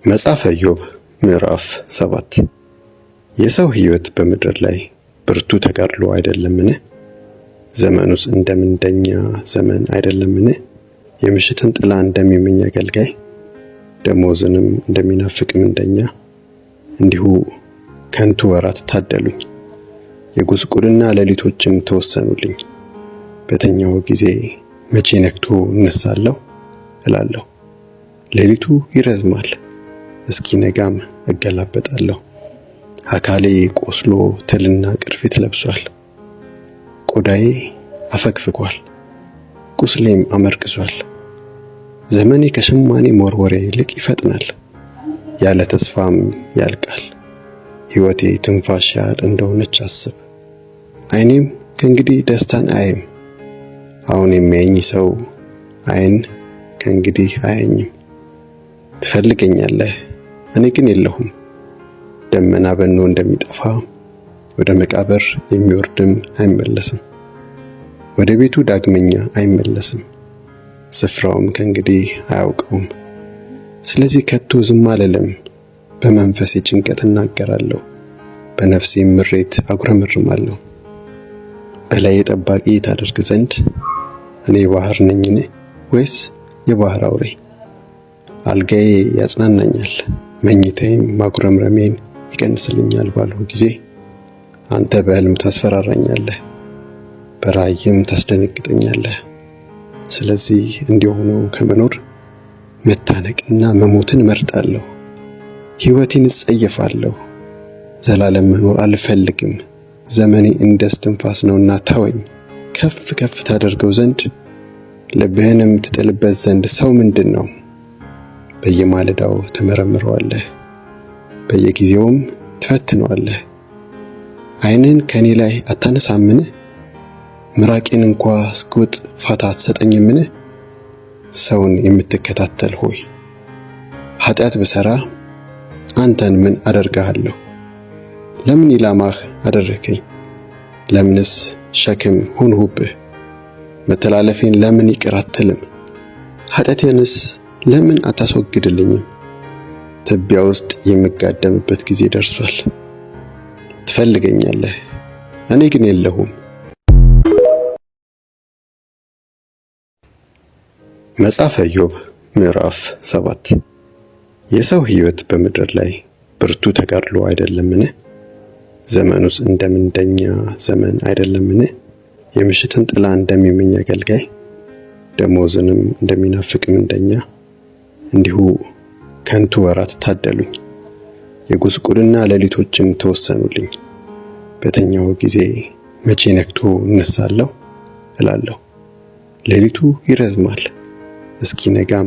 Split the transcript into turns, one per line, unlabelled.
መጽሐፈ ኢዮብ ምዕራፍ 7 የሰው ሕይወት በምድር ላይ ብርቱ ተጋድሎ አይደለምን? ዘመኑስ እንደ ምንደኛ ዘመን አይደለምን? የምሽትን ጥላ እንደሚመኝ አገልጋይ ደሞዝንም እንደሚናፍቅ ምንደኛ እንዲሁ ከንቱ ወራት ታደሉኝ፣ የጉስቁልና ሌሊቶችም ተወሰኑልኝ። በተኛው ጊዜ መቼ ነግቶ እነሳለሁ እላለሁ። ሌሊቱ ይረዝማል እስኪ ነጋም እገላበጣለሁ። አካሌ ቆስሎ ትልና ቅርፊት ለብሷል። ቆዳዬ አፈግፍጓል፣ ቁስሌም አመርቅዟል። ዘመኔ ከሸማኔ መወርወሪያ ይልቅ ይፈጥናል፣ ያለ ተስፋም ያልቃል። ሕይወቴ ትንፋሽ ያህል እንደሆነች አስብ። ዓይኔም ከእንግዲህ ደስታን አያይም። አሁን የሚያየኝ ሰው ዓይን ከእንግዲህ አያየኝም። ትፈልገኛለህ፣ እኔ ግን የለሁም። ደመና በኖ እንደሚጠፋ ወደ መቃብር የሚወርድም አይመለስም፣ ወደ ቤቱ ዳግመኛ አይመለስም፣ ስፍራውም ከእንግዲህ አያውቀውም። ስለዚህ ከቶ ዝም አልልም፣ በመንፈሴ ጭንቀት እናገራለሁ፣ በነፍሴም ምሬት አጉረመርማለሁ። በላዬ ጠባቂ ታደርግ ዘንድ እኔ ባህር ነኝን? ወይስ የባህር አውሬ? አልጋዬ ያጽናናኛል፣ መኝታዬም ማጉረምረሜን ይቀንስልኛል ባልሁ ጊዜ አንተ በሕልም ታስፈራራኛለህ፣ በራእይም ታስደነግጠኛለህ። ስለዚህ እንዲሆኑ ከመኖር መታነቅና መሞትን እመርጣለሁ። ሕይወቴን እጸየፋለሁ፣ ዘላለም መኖር አልፈልግም። ዘመኔ እንደ እስትንፋስ ነውና ተወኝ። ከፍ ከፍ ታደርገው ዘንድ ልብህንም ትጥልበት ዘንድ ሰው ምንድን ነው? በየማለዳው ትመረምረዋለህ፣ በየጊዜውም ትፈትነዋለህ። ዓይንህን ከእኔ ላይ አታነሳምን? ምራቄን እንኳ እስክውጥ ፋታ አትሰጠኝምን? ሰውን የምትከታተል ሆይ ኃጢአት ብሠራ አንተን ምን አደርግሃለሁ? ለምን ኢላማህ አደረግከኝ? ለምንስ ሸክም ሆንሁብህ? መተላለፌን ለምን ይቅር አትልም? ኃጢአቴንስ ለምን አታስወግድልኝም? ትቢያ ውስጥ የምጋደምበት ጊዜ ደርሷል። ትፈልገኛለህ፣ እኔ ግን የለሁም። መጽሐፈ ኢዮብ ምዕራፍ 7 የሰው ሕይወት በምድር ላይ ብርቱ ተጋድሎ አይደለምን? ዘመኑስ እንደ ምንደኛ ዘመን አይደለምን? የምሽትን ጥላ እንደሚመኝ አገልጋይ ደሞዝንም እንደሚናፍቅ ምንደኛ እንዲሁ ከንቱ ወራት ታደሉኝ፣ የጉስቁልና ሌሊቶችም ተወሰኑልኝ። በተኛው ጊዜ መቼ ነግቶ እነሳለሁ እላለሁ። ሌሊቱ ይረዝማል እስኪ ነጋም